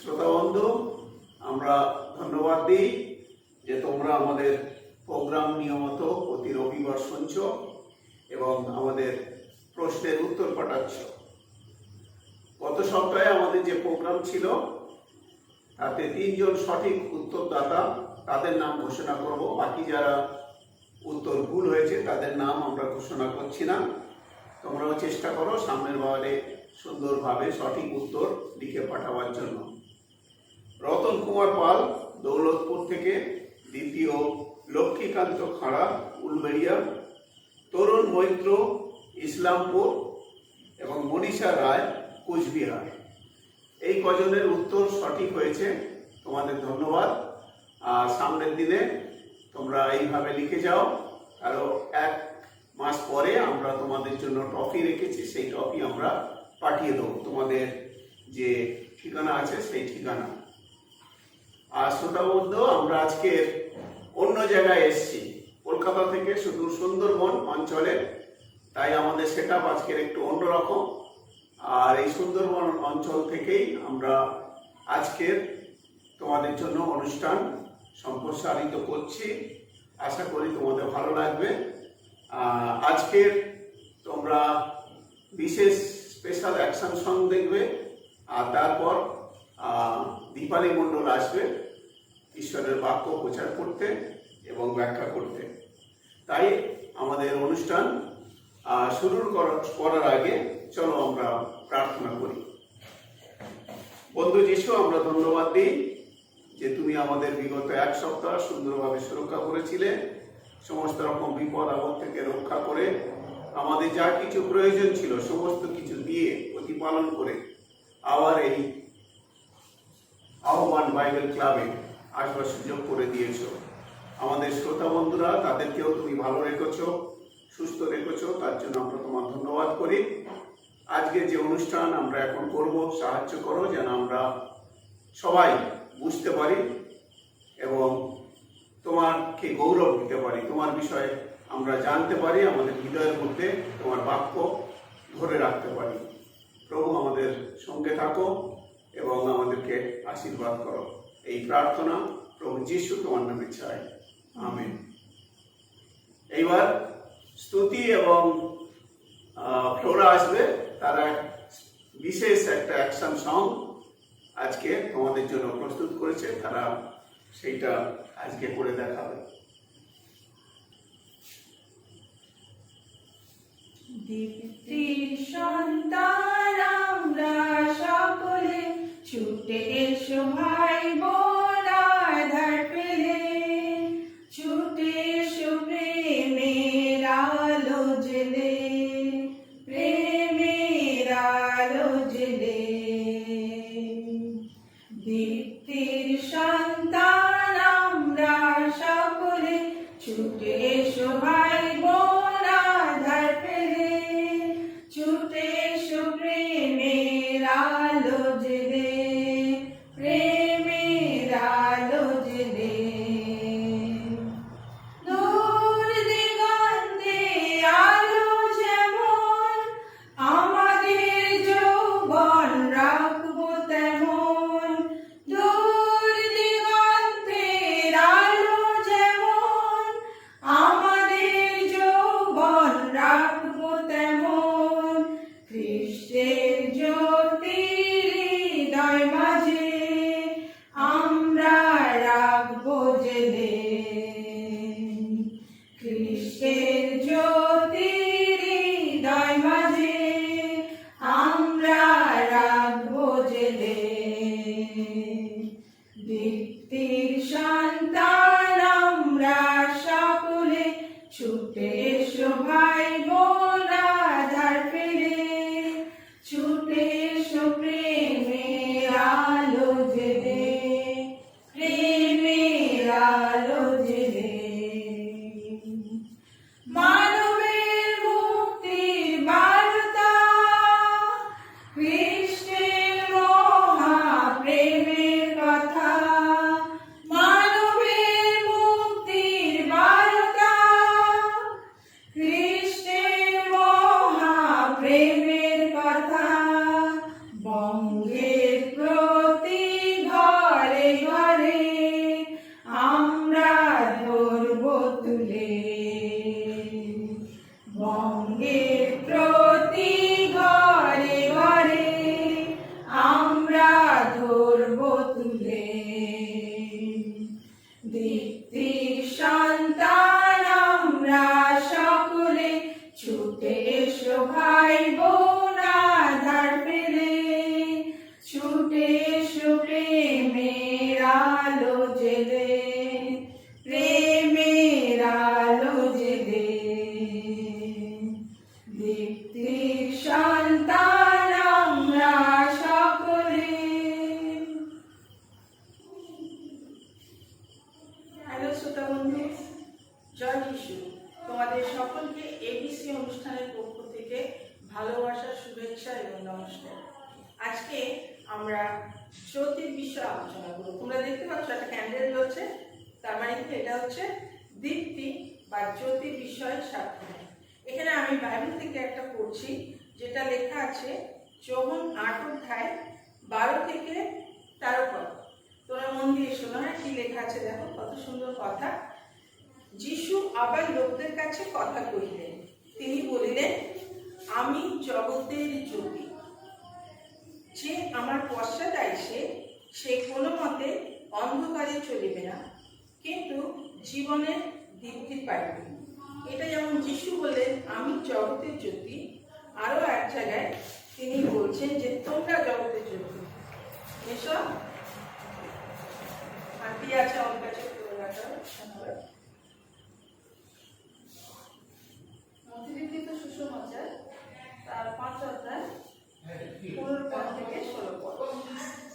শ্রোতা বন্ধু, আমরা ধন্যবাদ দিই যে তোমরা আমাদের প্রোগ্রাম নিয়মিত প্রতি রবিবার শুনছ এবং আমাদের প্রশ্নের উত্তর পাঠাচ্ছ। গত সপ্তাহে আমাদের যে প্রোগ্রাম ছিল তাতে 3 জন সঠিক উত্তরদাতা, তাদের নাম ঘোষণা করব। বাকি যারা উত্তর ভুল হয়েছে তাদের নাম আমরা ঘোষণা করছি না। তোমরাও চেষ্টা করো সামনের বারে সুন্দরভাবে সঠিক উত্তর লিখে পাঠাবার জন্য। রতন কুমার পাল দৌলতপুর থেকে, দ্বিতীয় লক্ষ্মীকান্ত খাড়া উলবেড়িয়া, তরুণ মৈত্র ইসলামপুর এবং মনীষা রায় কুচবিহার। এই কজনের উত্তর সঠিক হয়েছে, তোমাদের ধন্যবাদ। আর সামনের দিনে তোমরা এইভাবে লিখে যাও। আরও 1 মাস পরে আমরা তোমাদের জন্য ট্রফি রেখেছি, সেই ট্রফি আমরা পাঠিয়ে দেবো তোমাদের যে ঠিকানা আছে সেই ঠিকানা। আর শ্রোতা বন্ধু, আমরা আজকে অন্য জায়গায় এসেছি, কলকাতা থেকে সুদূর সুন্দরবন অঞ্চলে। তাই আমাদের সেটআপ আজকের একটু অন্যরকম। আর এই সুন্দরবন অঞ্চল থেকেই আমরা আজকের তোমাদের জন্য অনুষ্ঠান সম্প্রসারিত করছি। আশা করি তোমাদের ভালো লাগবে। আজকের তোমরা বিশেষ স্পেশাল অ্যাকশন সং দেখবে, আর তারপর দীপালি মণ্ডল আসবে ঈশ্বরের বাক্য প্রচার করতে এবং ব্যাখ্যা করতে। তাই আমাদের অনুষ্ঠান শুরু করার আগে চলো আমরা প্রার্থনা করি। বন্ধু যিশু, আমরা ধন্যবাদ দিই যে তুমি আমাদের বিগত 1 সপ্তাহ সুন্দরভাবে সুরক্ষা করেছিলে, সমস্ত রকম বিপদ আপদ থেকে রক্ষা করে আমাদের যা কিছু প্রয়োজন ছিল সমস্ত কিছু দিয়ে প্রতিপালন করে আবার এই আহ্বান বাইবেল ক্লাবে আসবার সুযোগ করে দিয়েছ। আমাদের শ্রোতা বন্ধুরা, তাদেরকেও তুমি ভালো রেখেছো, সুস্থ রেখেছো, তার জন্য আমরা তোমার ধন্যবাদ করি। আজকে যে অনুষ্ঠান আমরা এখন করব, সাহায্য করো যেন আমরা সবাই বুঝতে পারি এবং তোমাকে গৌরব দিতে পারি, তোমার বিষয়ে আমরা জানতে পারি, আমাদের হৃদয়ের মধ্যে তোমার বাক্য ধরে রাখতে পারি। প্রভু, আমাদের সঙ্গে থাকো এবং আমাদেরকে আশীর্বাদ করো। এই প্রার্থনা প্রভু যিশু তোমার নামে চাই, আমেন। এইবার স্তুতি এবং ফ্লোরা আসবে, তারা বিশেষ একটা অ্যাকশন সং আজকে তোমাদের জন্য প্রস্তুত করেছে, তারা সেইটা আজকে করে দেখাবে। দীপ্তির সন্তান আমরা সকলে, ছুটে এসো ভাই বোন আধার পেলে, ছুটে এসো প্রেমের আলো জেলে, প্রেমের আলো জেলে। দীপ্তির সন্তান আমরা সকলে, ছুটে এসো ভাই বোন আধার পেলে, ছুটে এসো প্রেমের আলো জেলে, প্রেমের আলো জেলে। দূর দিগন্তে আলো যেমন, আমাদের যৌবন রাখবো তেমন। দূর দিগন্তের আলো যেমন, আমাদের যৌবন রাখবো তেমন। খ্রিস্টের জ্যোতি হৃদয় মাঝে আমরা রাখবো জেলে, খ্রিস্টের জ্যোতি হৃদয় মাঝে আমরা রাখবো জেলে। দীপ্তির সন্তান আমরা সকলে, ছুটে এসো ভাই বোন আধার পেলে, ছুটে এসো প্রেমের আলো জেলে, প্রেমের আলো জেলে। মানবের মুক্তির বার্তা, খ্রিস্টের মহান ছুটে এসো প্রেমের আলো জেলে, প্রেমের আলো জেলে। দীপ্তির সন্তান আমরা সকলে। হ্যালো শ্রোতা বন্ধু, জয় যিশু। তোমাদের সকলকে এবিসি অনুষ্ঠানের পক্ষ থেকে ভালোবাসার শুভেচ্ছা এবং নমস্কার। আজকে আমরা জ্যোতির বিষয়ে আলোচনা করব। তোমরা দেখতে পাচ্ছ একটা ক্যান্ডেল জ্বলছে, তার মানে কি এটা হচ্ছে দীপ্তি বা জ্যোতির বিষয়ে সাক্ষ্য। এখানে আমি বাইবেল থেকে একটা পড়ছি, যেটা লেখা আছে যোহন 8 অধ্যায় 12 থেকে 13 পদ। তোমরা মন দিয়ে শোনো, হ্যাঁ, কি লেখা আছে দেখো, কত সুন্দর কথা। যিশু আবার লোকদের কাছে কথা কহিলেন, তিনি বলিলেন, আমি জগতের জ্যোতি। যে আমার পশ্চাৎ আইসে সে কোনো মতে অন্ধকারে চলিবে না, কিন্তু জীবনের দীপ্তি পাইবে। এটা যেমন যিশু বললেন আমি জগতের জ্যোতি, আরো এক জায়গায় তিনি বলছেন যে তোমরা জগতের জ্যোতি। এসব আন্টি আছে আমার কাছে, মতিলিখিত সুসমাচার তার 5 অধ্যায় 15 পদ থেকে 16 পদ।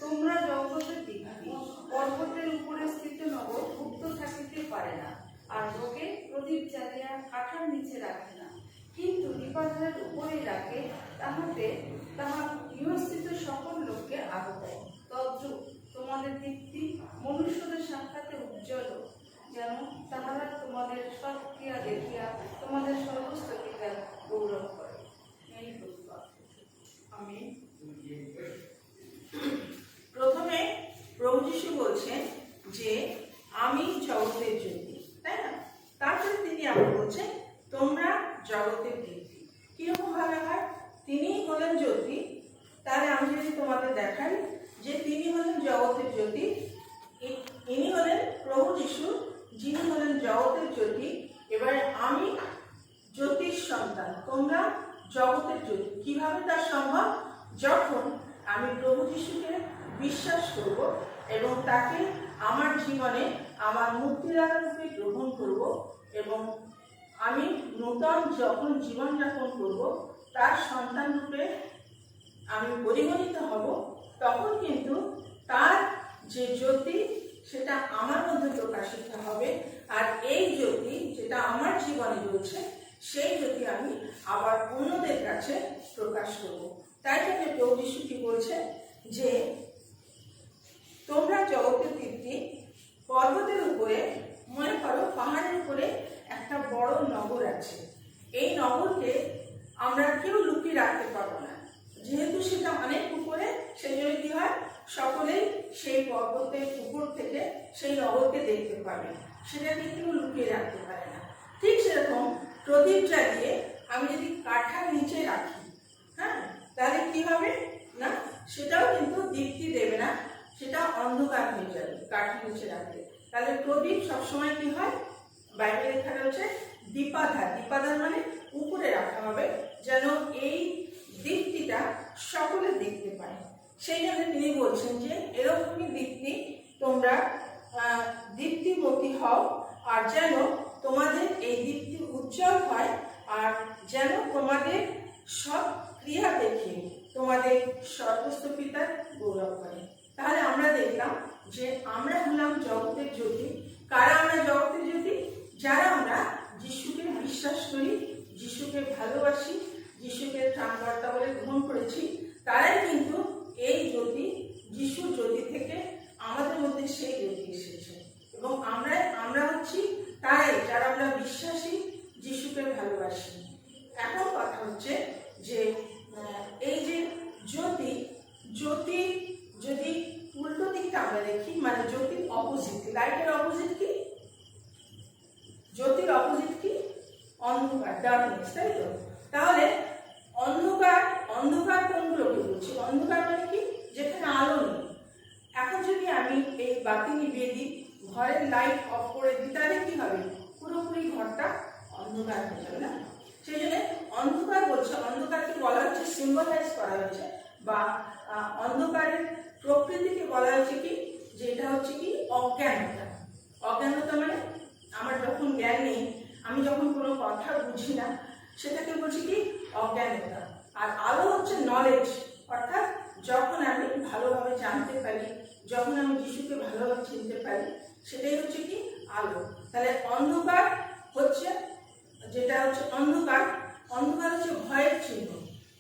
তোমরা জগতের দীপ্তি, পর্বতের উপরে স্থিত নগর গুপ্ত থাকিতে পারে না, আর লোকে প্রদীপ জ্বালিয়া কাঠার নিচে রাখে না, কিন্তু দীপাধারের উপরেই রাখে, তাহাতে তাহা গৃহস্থিত সকল লোককে আলো দেয়। তদ্রূপ তোমাদের দীপ্তি মনুষ্যদের সাক্ষাতে উজ্জ্বল, যেন তাহারা তোমাদের সৎ ক্রিয়া দেখিয়া তোমাদের সমস্ত ক্রিয়া গৌরব করে। এই আমি প্রথমে প্রভু যিশু বলছেন যে আমি জগতের জ্যোতি, তাই না? তারপরে তিনি আবার বলছেন তোমরা জগতের দীপ্তি। কিরকম ভাবে হয়? তিনি হলেন জ্যোতি, তাহলে আমি যদি তোমাদের দেখাই যে তিনি হলেন জগতের জ্যোতি, ইনি হলেন প্রভু যিশু, যিনি হলেন জগতের জ্যোতি। এবার আমি জ্যোতির সন্তান, তোমরা জগতের জ্যোতি। কিভাবে তা সম্ভব? যখন আমি প্রভু যিশুকে বিশ্বাস করব এবং তাকে আমার জীবনে আমার মুক্তিদাতা রূপে গ্রহণ করব, এবং আমি নূতন যখন জীবনযাপন করব তার সন্তান রূপে আমি পরিগণিত হব, তখন কিন্তু তার যে জ্যোতি সেটা আমার মধ্যে প্রকাশিত হবে। আর এই জ্যোতি যেটা আমার জীবনে রয়েছে, সেই জ্যোতি আমি আবার অন্যদের কাছে প্রকাশ করব। তাই জন্য প্রভু যিশু কি বলছে যে তোমরা জগতের দীপ্তি। পর্বতের উপরে, মনে করো পাহাড়ের উপরে একটা বড় নগর আছে, এই নগরকে আমরা কেউ লুকিয়ে রাখতে পারবো না, যেহেতু সেটা অনেক উপরে, সেই জন্য কি হয়, সকলেই সেই পর্বতের উপর থেকে সেই নগরকে দেখতে পাবে, সেটাকে কেউ লুকিয়ে রাখতে পারে না। ঠিক সেরকম প্রদীপ জ্বালিয়ে আমি যদি কাঠার নিচে রাখি, হ্যাঁ, তাহলে কি হবে না, সেটাও কিন্তু দীপ্তি দেবে না, সেটা অন্ধকার হয়ে যাবে কাঠার নিচে রাখলে। তাহলে প্রদীপ সবসময় কি হয়, বাইরে লেখা রয়েছে দীপাধার। দীপাধার মানে উপরে রাখা হবে, যেন এই দীপ্তিটা সকলে দেখতে পায়। সেই জন্য তিনি বলছেন যে এরকমই দীপ্তি তোমরা দীপ্তিমতী হও, আর যেন তোমাদের এই দীপ্তি উজ্জ্বল হয়, আর যেন তোমাদের সব ক্রিয়া দেখে তোমাদের সর্বস্ত পিতার গৌরব করে। তাহলে আমরা দেখলাম যে আমরা হলাম জগতের জ্যোতি। কারা আমরা জগতের জ্যোতি? যারা আমরা যিশুকে বিশ্বাস করি, যিশুকে ভালোবাসি, যিশুকে ত্রাণকর্তা বলে গ্রহণ করেছি, তারাই কিন্তু এই জ্যোতি, যিশুর জ্যোতি থেকে আমাদের মধ্যে সেই জ্যোতি এসেছে। এবং আমরা হচ্ছি তারাই যারা আমরা বিশ্বাসী, যিশুকে ভালোবাসি। এখন কথা হচ্ছে যে এই যে জ্যোতি, জ্যোতি যদি উল্টো দিকটা আমরা দেখি, মানে জ্যোতির অপোজিট, লাইটের অপোজিট কি? জ্যোতির অপোজিট কি? অন্ধকার, ডার্কনেস, তাই তো? তাহলে অন্ধকার, অন্ধকার কোনগুলোকে বলছি? অন্ধকার মানে কি? যেখানে আলো নেই। এখন যদি আমি এই বাতি নিভিয়ে দিই, ঘরের লাইট অফ করে দিই, তাহলে কি হবে? পুরোপুরি ঘরটা অন্ধকার হয়ে যাবে না? সেই জন্য অন্ধকার বলছে, অন্ধকারকে বলা হচ্ছে, সিম্বলাইজ করা হয়েছে বা অন্ধকারের প্রকৃতিকে বলা হচ্ছে কি, যে এটা হচ্ছে কি অজ্ঞানতা। অজ্ঞানতা মানে আমার যখন জ্ঞান নেই, আমি যখন কোনো কথা বুঝি না, সেটাকে বলছি কি অজ্ঞানতা। আর আলো হচ্ছে নলেজ, অর্থাৎ যখন আমি ভালোভাবে জানতে পারি, যখন আমি যিশুকে ভালোভাবে চিনতে পারি, সেটাই হচ্ছে কি আলো। তাহলে অন্ধকার হচ্ছে, যেটা হচ্ছে অন্ধকার, অন্ধকার হচ্ছে ভয়ের চিহ্ন।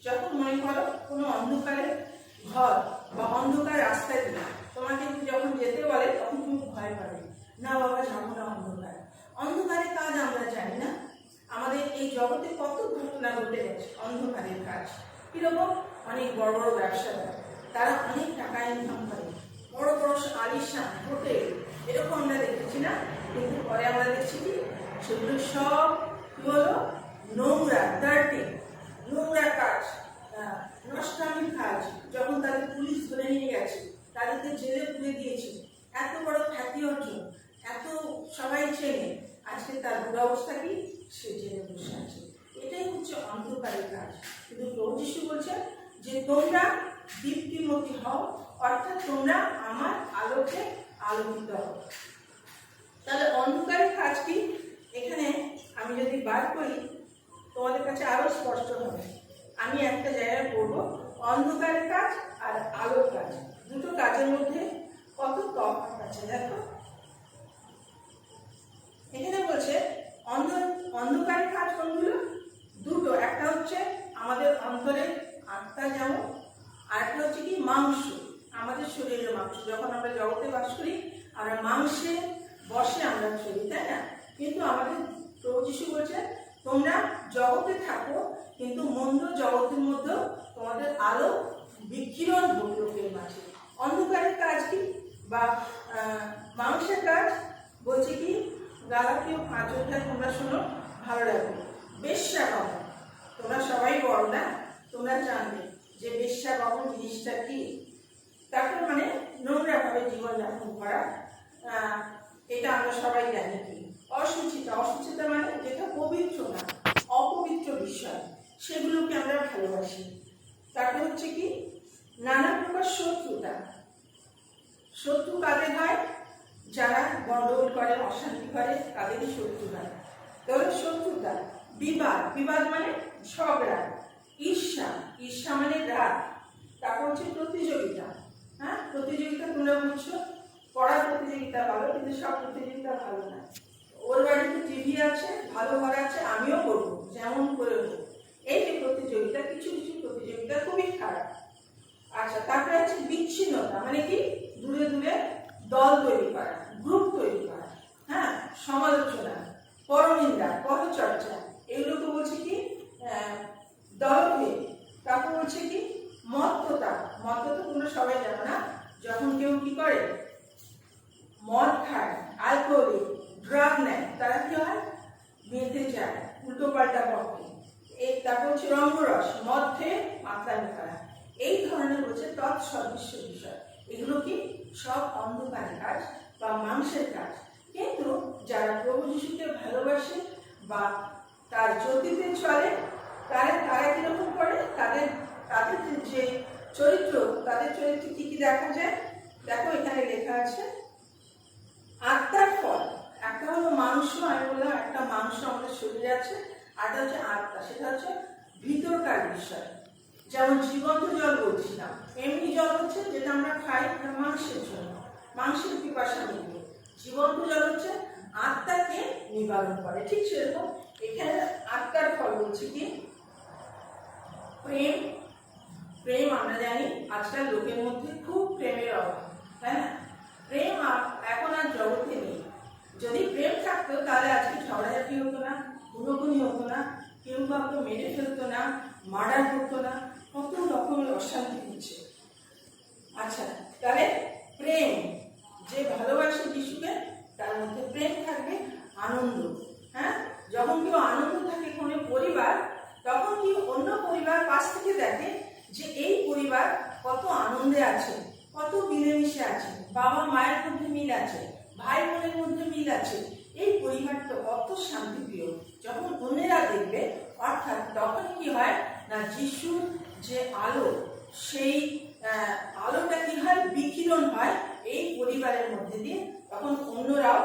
যখন মনে করো কোনো অন্ধকারের ঘর বা অন্ধকার রাস্তায় দিয়ে তোমাকে যখন যেতে বলে, তখন তুমি ভয় পাবে, না বাবা যাবো না অন্ধকার। অন্ধকারের কাজ আমরা জানি না, আমাদের এই জগতে কত ঘটনা ঘটে গেছে অন্ধকারের কাজ। কিরকম? অনেক বড় বড় ব্যবসাদার, তারা অনেক টাকা ইনকাম করে, বড় বড় আলিশান হোটেল, এরকম আমরা দেখেছি না? কিন্তু পরে আমরা দেখছি কি সেগুলো সব কি হলো, নোংরা, ডার্টি, নোংরা কাজ, নষ্টামির কাজ। যখন তাদের পুলিশ ধরে নিয়ে গেছে, তাদেরকে জেলে পুরে দিয়েছে, এত বড় খ্যাতি অর্জন, এত সবাই চেনে, আজকে তার দুরবস্থা কি, সে জেলে বসে আছে। এটাই হচ্ছে অন্ধকারের কাজ। কিন্তু প্রভু যিশু বলছেন যে তোমরা দীপ্তিমতী হও, অর্থাৎ তোমরা আমার আলোকে আলোকিত হও। তাহলে অন্ধকারের কাজ কি, এখানে আমি যদি বার করি তোমাদের কাছে আরো স্পষ্ট হবে। আমি একটা জায়গায় পড়বো, অন্ধকারের কাজ আর আলোর কাজ, দুটো কাজের মধ্যে কত তফাৎ আছে। দেখো এখানে বলছে অন্ধকারের কাজ কোনগুলো? দুটো, একটা হচ্ছে আমাদের অন্তরের আত্মা যেমন, আর একটা হচ্ছে কি মাংস, আমাদের শরীরের মাংস। যখন আমরা জগতে বাস করি, আমরা মাংসে বসে আমরা চলি, তাই না? কিন্তু আমাদের প্রভু যিশু বলছে তোমরা জগতে থাকো, কিন্তু মন্দ জগতের মধ্যেও তোমাদের আলো বিকিরণ হোক লোকের মাঝে। অন্ধকারের কাজ কি বা মাংসের কাজ বলছে কি, গালাতীয় 5 অধ্যায় তোমরা শোনো, ভালো লাগবে। বেশ্যাগমন, তোমরা সবাই বড় না, তোমরা জানবে যে বেশ্যাগমন জিনিসটা কি। তারপর মানে নোংরা ভাবে জীবনযাপন করা, এটা আমরা সবাই জানি কি। অসুচিতা, অসুচিতা মানে যেটা পবিত্র না, অপবিত্র বিষয়, সেগুলোকে আমরা ভালোবাসি। তারপর হচ্ছে কি নানা প্রকার শত্রুতা। শত্রু কাদের হয়? যারা গন্ডগোল করে, অশান্তি করে, তাদেরই শত্রু হয়। তাহলে শত্রুতা। বিবাদ, বিবাদ মানে ঝগড়া। ঈর্ষা, ঈর্ষা মানে রাগ। তারপর হচ্ছে প্রতিযোগিতা। হ্যাঁ, প্রতিযোগিতা তোমরা বুঝছো, পড়ার প্রতিযোগিতা ভালো, কিন্তু সব প্রতিযোগিতা ভালো না। ওর বাড়িতে টিভি আছে, ভালো ঘর আছে, আমিও করবো, যেমন করে হোক। এই যে প্রতিযোগিতা, কিছু কিছু প্রতিযোগিতা খুবই খারাপ। আচ্ছা, তারপরে আছে বিচ্ছিন্নতা, মানে কি দূরে দূরে দল তৈরি করা, গ্রুপ তৈরি করা। হ্যাঁ, সমালোচনা, পরনিন্দা, পরচর্চা, এগুলোকে বলছে কি দলভেদ। তারপর বলছে কি মত্ততা। মত্ততা তোমরা সবাই জানো না, যখন কেউ কি করে মদ খায়, অ্যালকোহলিক, ড্রাগ নেয়, তারা কি হয় মেতে যায় উল্টো পাল্টা পথে। এই তারপর হচ্ছে রঙ্গরস, মদ খেয়ে মাত্রায় করা। এই ধরনের হচ্ছে তৎসদৃশ্য বিষয়। এগুলো কি সব অন্ধকারের কাজ বা মাংসের কাজ। কিন্তু যারা প্রভু যিশুকে ভালোবাসে বা তার জ্যোতিতে চলে, তারা কিরকম করে, তাদের তাদের যে চরিত্র, তাদের চরিত্রে কি কি দেখা যায় দেখো, এখানে লেখা আছে আত্মার ফল। একটা হলো মাংস, আমি বললাম একটা মাংস আমাদের শরীরে আছে, আরটা হচ্ছে আত্মা, সেটা হচ্ছে ভিতরকার বিষয়। যেমন জীবন্ত জল বলছিলাম, এমনি জল হচ্ছে যেটা আমরা খাই মাংসের জন্য, মাংসের পিপাসা মিটবে। জীবন্ত জল হচ্ছে আত্মাকে নিবারণ করে। ঠিক সেরকম এখানে আত্মার ফল বলছে কি প্রেম। প্রেম আমরা জানি আজকাল লোকের মধ্যে খুব প্রেমের অভাব, তাই না? প্রেম এখন আর জগতে নেই। যদি প্রেম থাকতো তাহলে আজকে ঝগড়াঝাটি হতো না, খুনোখুনি হতো না, কেউ কাউকে মেরে ফেলতো না, মার্ডার করতো না, কত রকমের অশান্তি হচ্ছে। আচ্ছা, তাহলে প্রেম, যে ভালোবাসে যিশুকে তার মধ্যে প্রেম থাকবে। আনন্দ, হ্যাঁ, যখন কেউ আনন্দ থাকে কোনো পরিবার, তখন কি অন্য পরিবার পাশ থেকে দেখে যে এই পরিবার কত আনন্দে আছে, কত মিলেমিশে আছে, বাবা মায়ের মধ্যে মিল আছে, ভাই বোনের মধ্যে মিল আছে, এই পরিবারটা কত শান্তিপ্রিয়। যখন অন্যেরা দেখবে, অর্থাৎ তখন কি হয় না, যিশুর যে আলো, সেই আলোটা কি হয়, বিকিরণ হয় এই পরিবারের মধ্যে দিয়ে, তখন অন্যরাও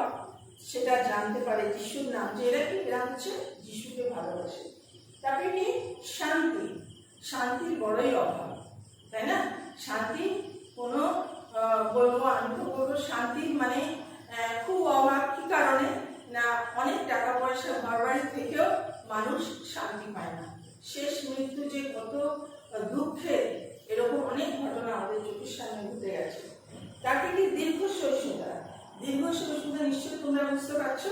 সেটা জানতে পারে যিশুর নাম, যে এরা হচ্ছে যিশুকে ভালোবাসে। তারপরে কি শান্তি, শান্তির বড়ই অভাব, তাই না? শান্তি কোনো বলবো, আমি তো বলবো শান্তির মানে খুব অভাব। কি কারণে না, অনেক টাকা পয়সা ঘর বাড়ি থেকেও মানুষ শান্তি পায় না। শেষ মৃত্যু যে কত দুঃখের, এরকম অনেক ঘটনা আমাদের চোখের সামনে ঘটে গেছে। তাকে কি দীর্ঘ সহিষ্ণুতা, দীর্ঘ সহিষ্ণুতা নিশ্চয়ই তোমরা বুঝতে পারছো।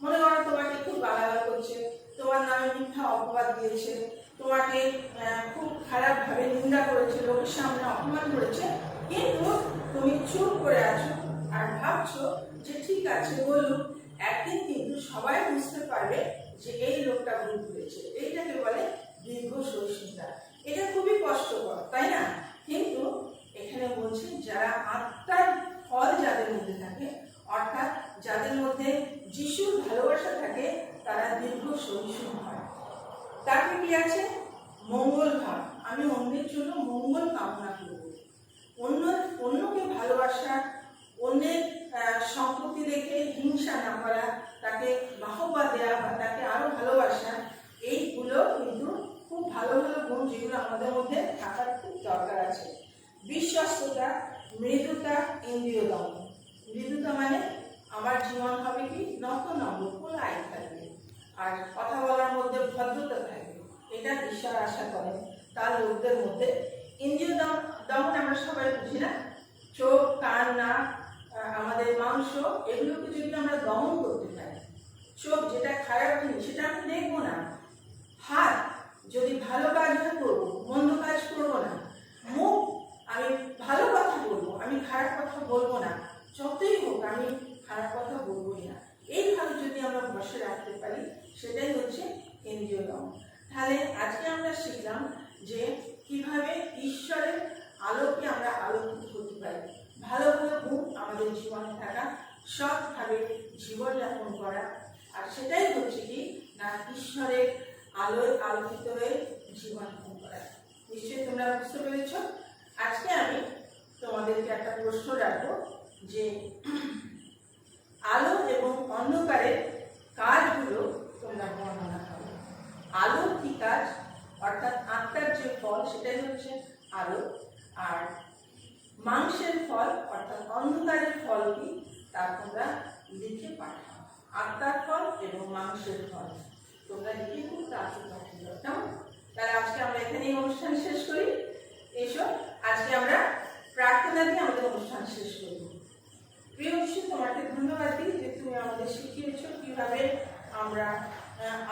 মনে করো তোমাকে খুব গালাগাল করছে, তোমার নামে মিথ্যা অপবাদ দিয়েছে, তোমাকে খুব খারাপ ভাবে নিন্দা করেছে, লোকের সামনে অপমান করেছে, কিন্তু তুমি চুপ করে আছো আর ভাবছো যে ঠিক আছে বলুন, একদিন কিন্তু সবাই বুঝতে পারবে যে এই লোকটা ভুল করেছে। এইটাকে বলে দীর্ঘ সহিষ্ণুতা। এটা খুবই কষ্টকর, তাই না? কিন্তু এখানে বলছে যারা আত্মার ফল যাদের মধ্যে থাকে, অর্থাৎ যাদের মধ্যে যিশুর ভালোবাসা থাকে, তারা দীর্ঘ সহিষ্ণু হয়। তারপরে কি আছে? মঙ্গল ভাব, আমি অন্যের জন্য মঙ্গল কামনা করব। অন্যকে ভালোবাসা, অন্যের সম্পত্তি দেখে হিংসা না করা, তাকে বাহবা দেওয়া বা তাকে আরো ভালোবাসা, এইগুলো কিন্তু খুব ভালো ভালো গুণ যেগুলো আমাদের মধ্যে থাকার খুব দরকার আছে। বিশ্বস্ততা, মৃদুতা, ইন্দ্রিয় দমন। মৃদুতা মানে আমার জীবন হবে কি নতনম্র, পোলাইট থাকবে, আর কথা বলার মধ্যে ভদ্রতা থাকবে, এটা ঈশ্বর আশা করেন তার লোকদের মধ্যে। ইন্দ্রিয় দমন আমরা সবাই বুঝি না, চোখ, কান, নাক, আমাদের মাংস, এগুলোকে যদি আমরা দমন করতে পারি, চোখ যেটা খারাপ জিনিস সেটা আমি দেখবো না, হাত যদি ভালো কাজ করবো, মন্দ কাজ করবো না, মুখ আমি ভালো কথা বলবো, আমি খারাপ কথা বলবো না, যতই হোক আমি খারাপ কথা বলবোই না, এইভাবে যদি আমরা বসে রাখতে পারি, সেটাই হচ্ছে ইন্দ্রিয় দমন। তাহলে আজকে আমরা শিখলাম যে কিভাবে ঈশ্বরের আলোকে আমরা আলোকিত করতে পারি, ভালো ভালো গুণ আমাদের জীবনে থাকা, সৎভাবে জীবনযাপন করা, আর সেটাই হচ্ছে কি না ঈশ্বরের আলোয় আলোকিত হয়ে জীবনযাপন করা। নিশ্চয়ই তোমরা বুঝতে পেরেছ। আজকে আমি তোমাদেরকে একটা প্রশ্ন রাখবো যে আলো এবং অন্ধকারের কাজগুলো তোমরা বর্ণনা করো। আলোর কি কাজ, অর্থাৎ আত্মার যে ফল সেটাই হচ্ছে আলো, আর মাংসের ফল অর্থাৎ অন্ধকারের ফল কি তা তোমরা লিখে পাঠাও। আত্মার ফল এবং মাংসের ফল তোমরা লিখে খুব তাড়াতাড়ি পাঠিয়ে দাও, কেমন? তাহলে আজকে আমরা এখানেই অনুষ্ঠান শেষ করি। এসো আজকে আমরা প্রার্থনা দিয়ে আমাদের অনুষ্ঠান শেষ করব। প্রিয় যিশু, তোমাকে ধন্যবাদ দিই যে তুমি আমাদের শিখিয়েছ কিভাবে আমরা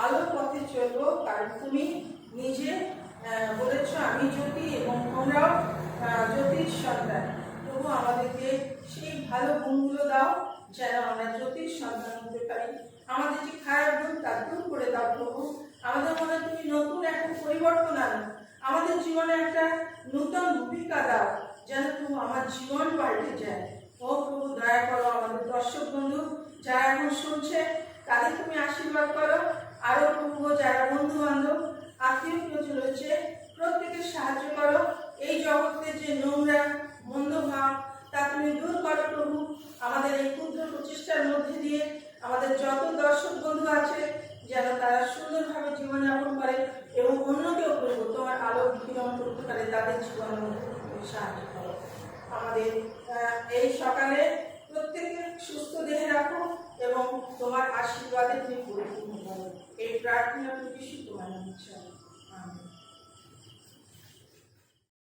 আলোর পথে চলবো, কারণ তুমি নিজে বলেছ আমি জ্যোতি এবং তোমরাও জ্যোতির সন্তান। তবু আমাদেরকে সেই ভালো গুণগুলো দাও যেন আমরা জ্যোতির সন্তান হতে পারি। আমাদের যে খারাপ গুণ তা দূর করে দাও প্রভু। আমাদের মনে তুমি নতুন একটা পরিবর্তন আনো, আমাদের জীবনে একটা নূতন ভূমিকা দাও যেন তুমি আমার জীবন পাল্টে যায়। ও প্রভু দয়া করো, আমাদের দর্শক বন্ধু যারা এখন শুনছে তাদের তুমি আশীর্বাদ করো। আরো প্রভু যারা বন্ধু বান্ধব আত্মীয় প্রয়োজন রয়েছে প্রত্যেকের সাহায্য করো। এই জগতের যে নোংরা মন্দ ভাব তা তুমি দূর করো প্রভু। আমাদের এই ক্ষুদ্র প্রচেষ্টার মধ্যে দিয়ে আমাদের যত দর্শক বন্ধু আছে যেন তারা সুন্দরভাবে জীবনযাপন করে এবং অন্যকেও প্রভু তোমার আলো বিকিরণ করতে পারে, তাদের জীবনের মধ্যে সাহায্য করো। আমাদের এই সকালে প্রত্যেকে সুস্থ দেহে রাখো এবং তোমার আশীর্বাদে তুমি পরিপূর্ণ করো। এই প্রার্থনা প্রতিষ্ঠিত তোমার নামে। আমিন।